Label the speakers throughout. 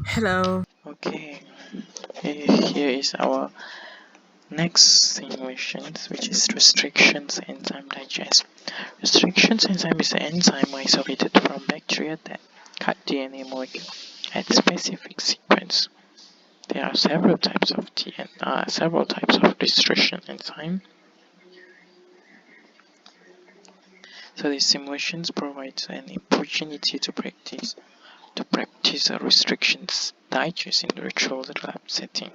Speaker 1: Hello.
Speaker 2: Okay, here is our next simulations, which is restrictions enzyme digest. Restrictions enzyme is an enzyme isolated from bacteria that cut DNA molecule at specific sequence. There are several types of restriction enzyme. So these simulations provide an opportunity to practice a restrictions digest in the virtual lab setting.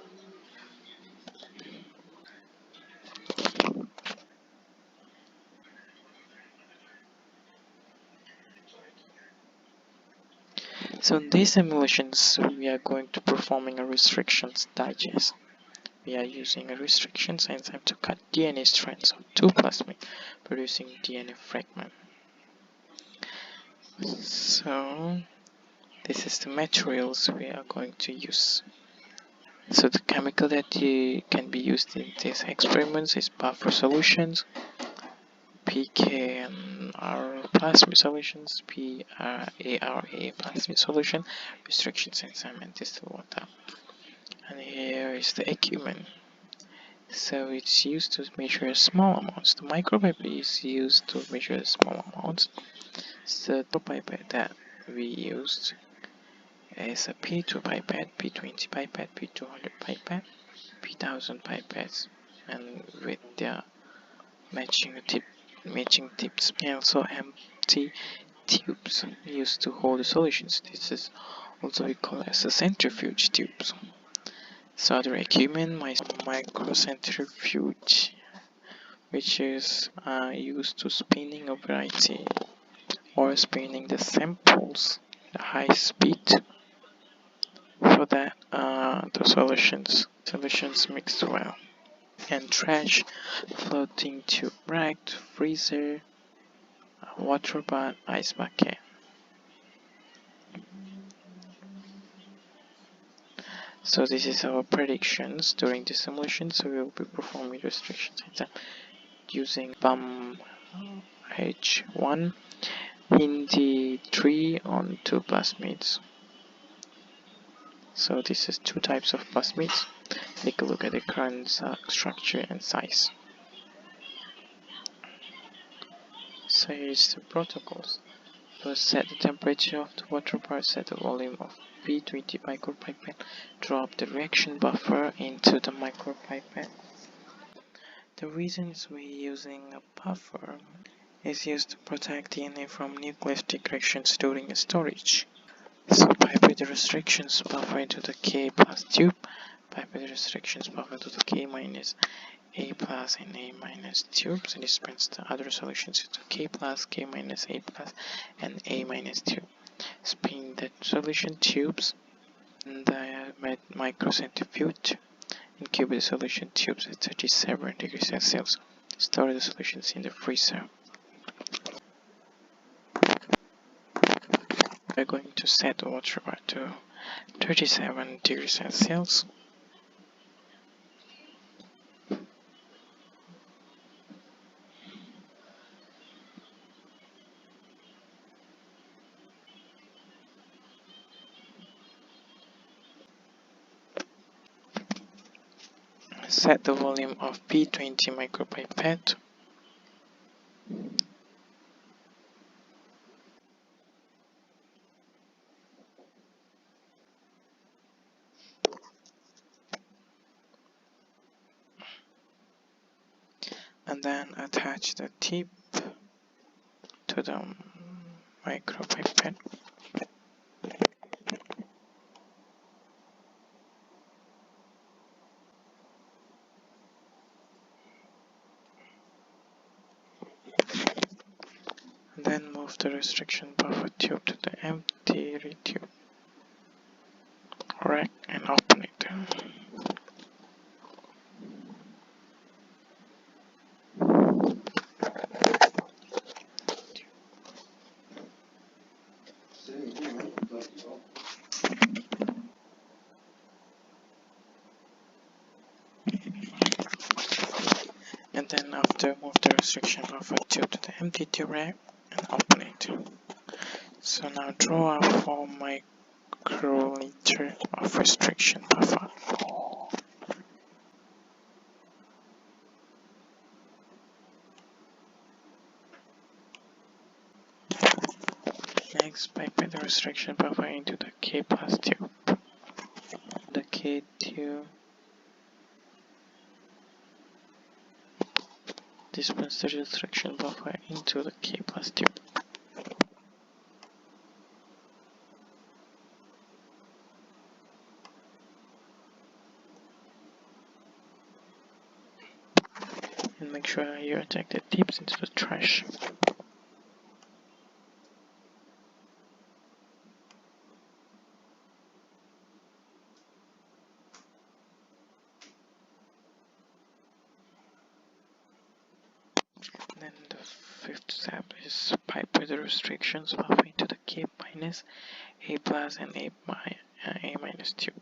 Speaker 2: So in these simulations, we are going to performing a restrictions digest. We are using a restrictions enzyme to cut DNA strands of two plasmids, producing DNA fragment. So this is the materials we are going to use. So the chemical that can be used in these experiments is buffer solutions, PK and R plasmid solutions, PRARA plasmid solution, restrictions enzyme, and distilled water. And here is the equipment. So it's used to measure small amounts. The micropipette is used to measure small amounts. So the pipette that we used is a P2 pipette, P20 pipette, P200 pipette, P1000 pipettes, and with their matching tips, and also empty tubes used to hold the solutions. This is also we call as a centrifuge tubes. So other equipment, my microcentrifuge, which is used to spinning a variety or spinning the samples at high speed. For that, the solutions mixed well. And trash, floating tube rack, freezer, water bath, ice bucket. So this is our predictions during the simulation. So we will be performing restrictions using BUM H1 in the 3 on 2 plasmids. So this is two types of plasmids. Take a look at the current structure and size. So here's the protocols. First, set the temperature of the water part, set the volume of P20 micropipette, drop the reaction buffer into the micropipette. The reasons we're using a buffer is used to protect DNA from nucleophilic reactions during storage. So pipette restrictions buffer into the K plus tube, pipette restrictions buffer to the K minus A plus and A minus tubes, and dispense the other solutions into K plus, K minus, A plus, and A minus tube. Spin the solution tubes in the microcentrifuge, incubate the solution tubes at 37 degrees Celsius. Store the solutions in the freezer. We're going to set the water bar to 37 degrees Celsius. Set the volume of P20 micropipette. And then attach the tip to the micropipette. And then move the restriction buffer tube to the empty tube rack and open it. And then after, move the restriction buffer tube to the empty tube rack and open it. So now draw up 4 microliter of restriction buffer. Next, pipe the restriction buffer into the K plus tube. The K tube dispense the restriction buffer into the K plus tube. And make sure you eject the tips into the trash. Then the fifth step is pipe the restrictions buffer into the K minus, A plus, and A minus tube.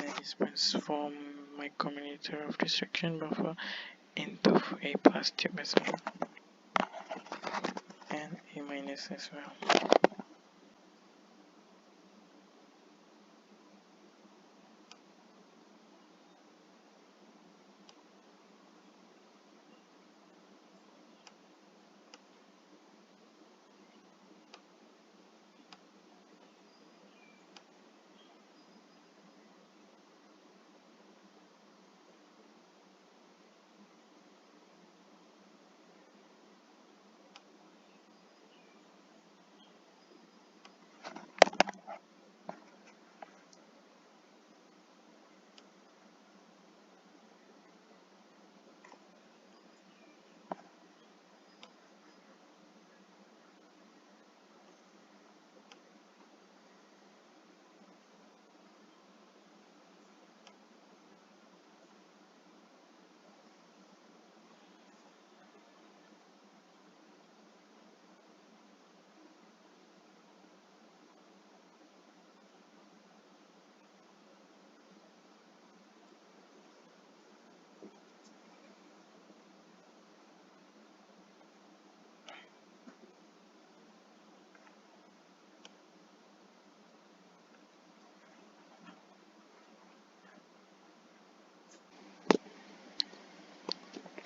Speaker 2: And dispense from my commutator of restriction buffer into A plus tube as well, and A minus as well.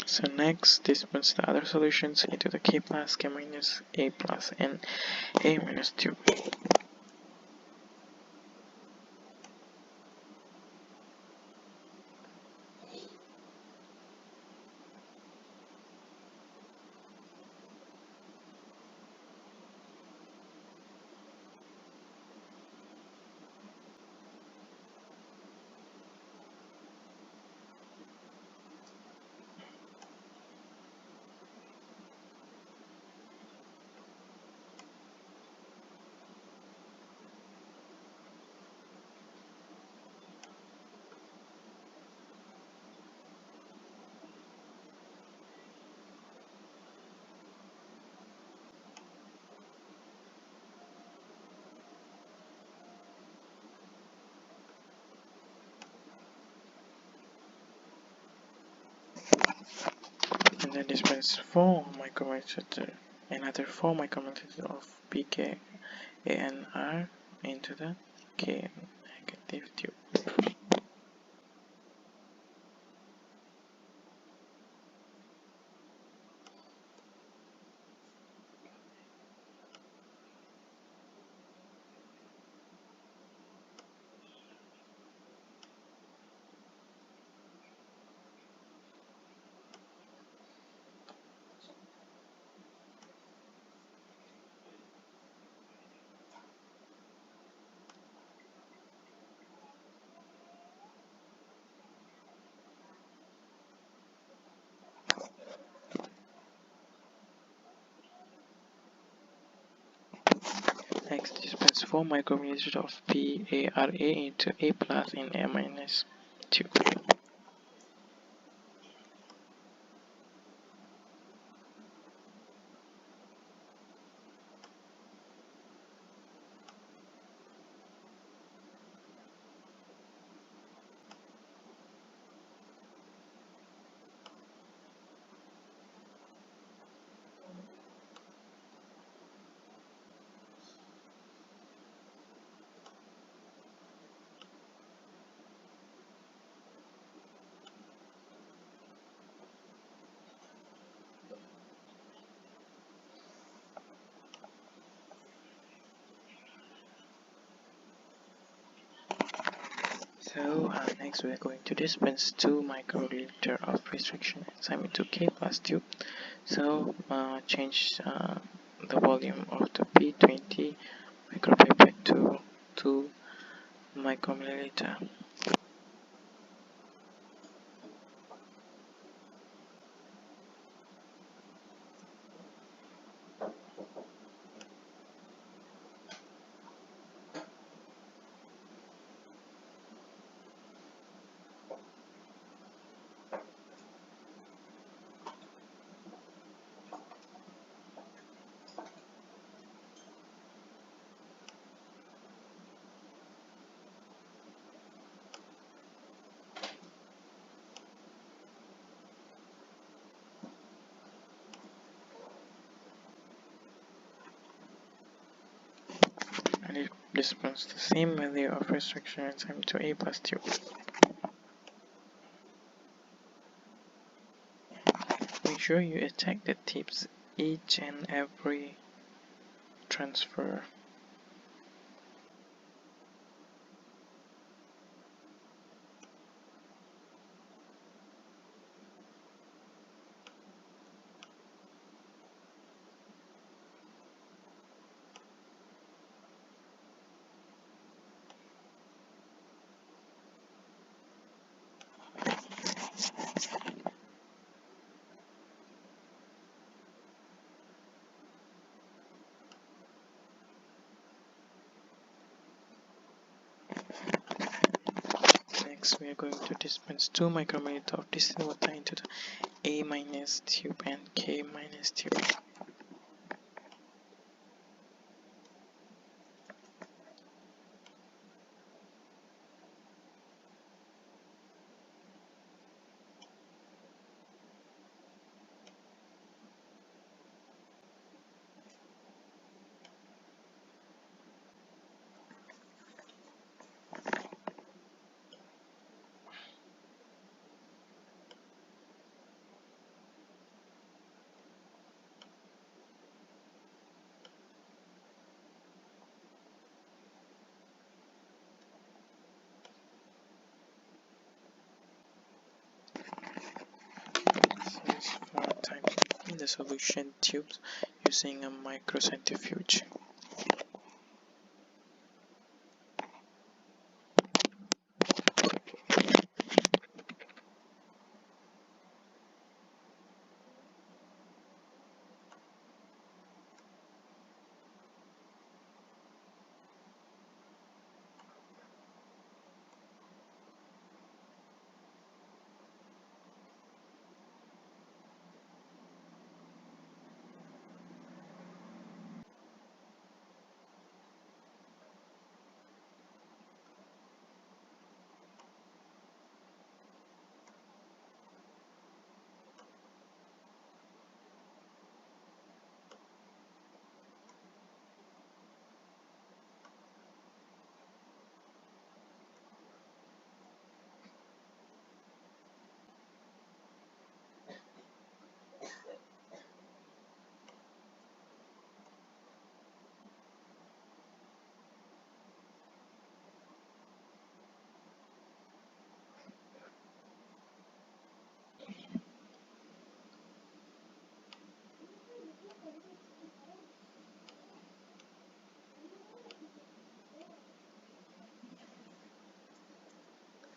Speaker 2: So next, dispense the other solutions into the K plus, K minus, A plus, and A minus tube. And then dispense 4 micrometers, another 4 micrometers of pK and R into the K negative tube. Next, dispense 4 micromililiters of PARA into A plus in A minus tube. So next we are going to dispense 2 microliter of restriction enzyme into K plus tube. So change the volume of the P20 micropipette to 2 micromilliliter. And it dispenses the same value of restriction enzyme to A plus tube. Make sure you attack the tips each and every transfer. Next, we are going to dispense 2 micromililiters of distilled water into the A minus tube and K minus tube. For typing the solution tubes using a microcentrifuge.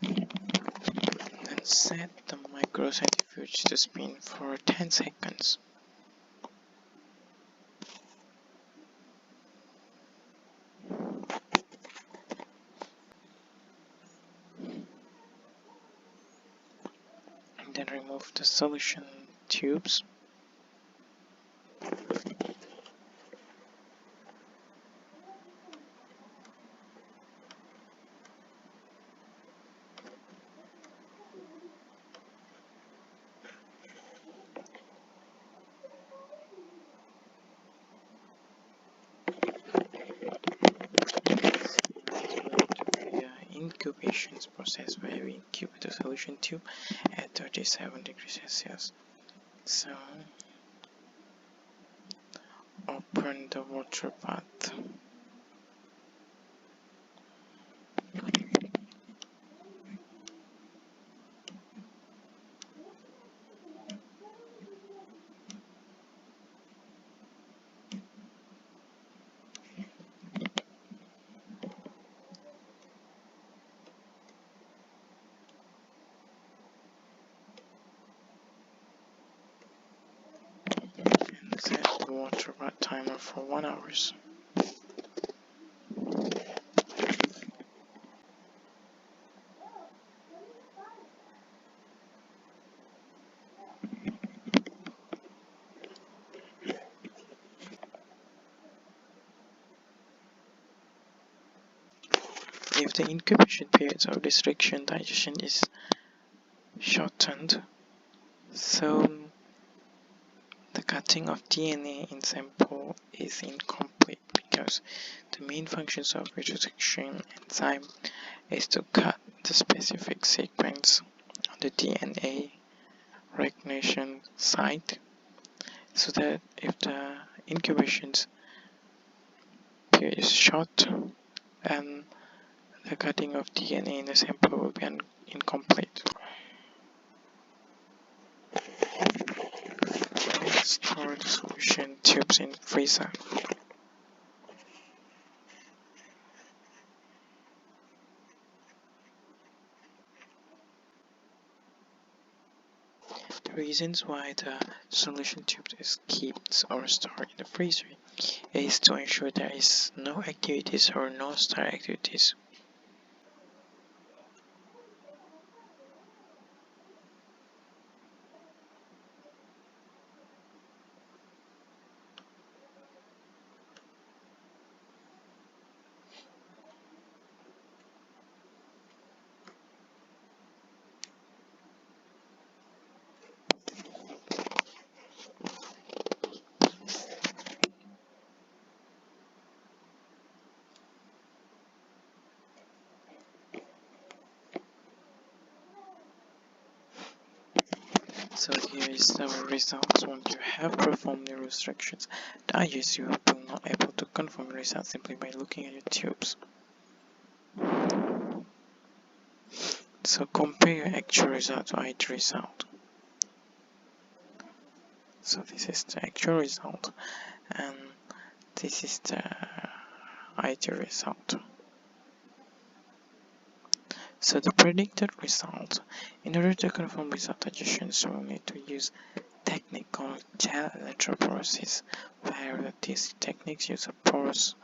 Speaker 2: Then set the microcentrifuge to spin for 10 seconds. then remove the solution tubes. Incubation process where we incubate the solution tube at 37 degrees Celsius. So open the water bath. And set the water bath timer for 1 hour. If the incubation periods of restriction digestion is shortened, so the cutting of DNA in sample is incomplete because the main functions of restriction enzyme is to cut the specific sequence on the DNA recognition site, so that if the incubation period is short, and the cutting of DNA in the sample will be incomplete. Store the solution tubes in the freezer. The reasons why the solution tube is kept or stored in the freezer is to ensure there is no activities or no star activities. So here is the results. Once you have performed the restrictions, digest, you will not able to confirm the results simply by looking at your tubes. So compare your actual result to IT result. So this is the actual result, and this is the IT result. So the predicted result. In order to confirm result digestions, we'll need to use technique called gel electrophoresis, where these techniques use a porous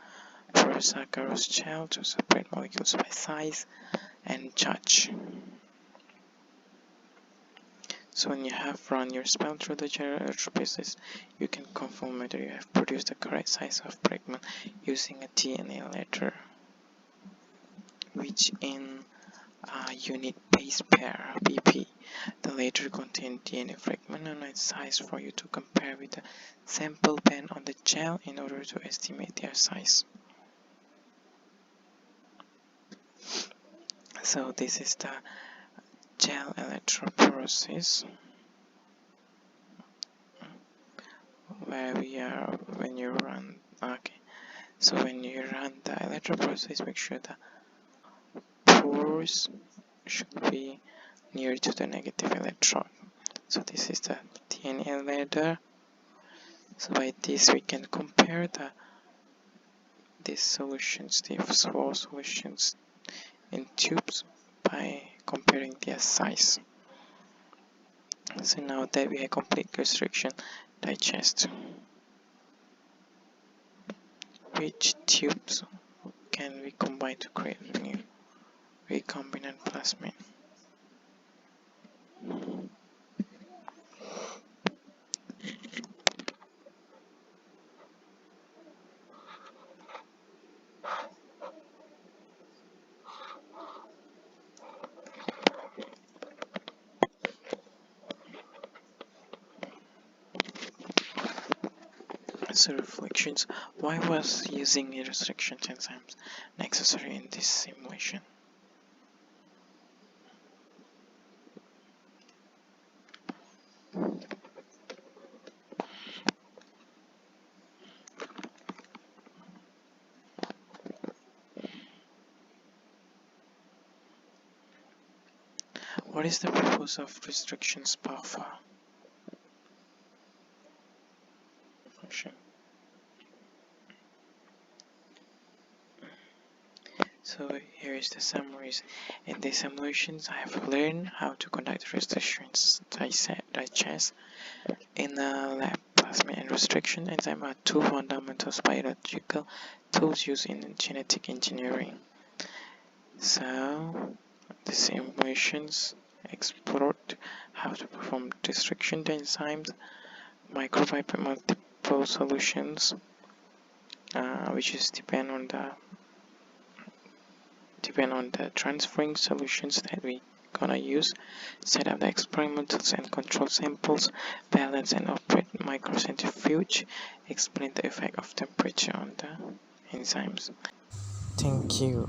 Speaker 2: agarose gel to separate molecules by size and judge. So when you have run your spell through the gel electrophoresis, you can confirm whether you have produced the correct size of fragment using a DNA letter, which in unit base pair BP. The latter contains DNA fragment and its size for you to compare with the sample pen on the gel in order to estimate their size. So this is the gel electrophoresis, where we are when you run. Okay, so when you run the electrophoresis, make sure the pores should be near to the negative electron. So this is the DNA ladder. So by this we can compare these solutions, the four solutions in tubes, by comparing their size. So now that we have complete restriction digest, which tubes can we combine to create new recombinant plasmid? answer reflections. Why was using restriction enzymes necessary in this simulation? What is the purpose of restrictions buffer function? So here is the summaries. In these simulations, I have learned how to conduct restrictions digest. In the lab, plasmid and restriction enzyme are two fundamental biological tools used in genetic engineering. So the simulations explored how to perform restriction enzymes, microbiome multiple solutions, which is depend on the transferring solutions that we gonna use, set up the experimentals and control samples, balance and operate microcentrifuge, explain the effect of temperature on the enzymes. Thank you.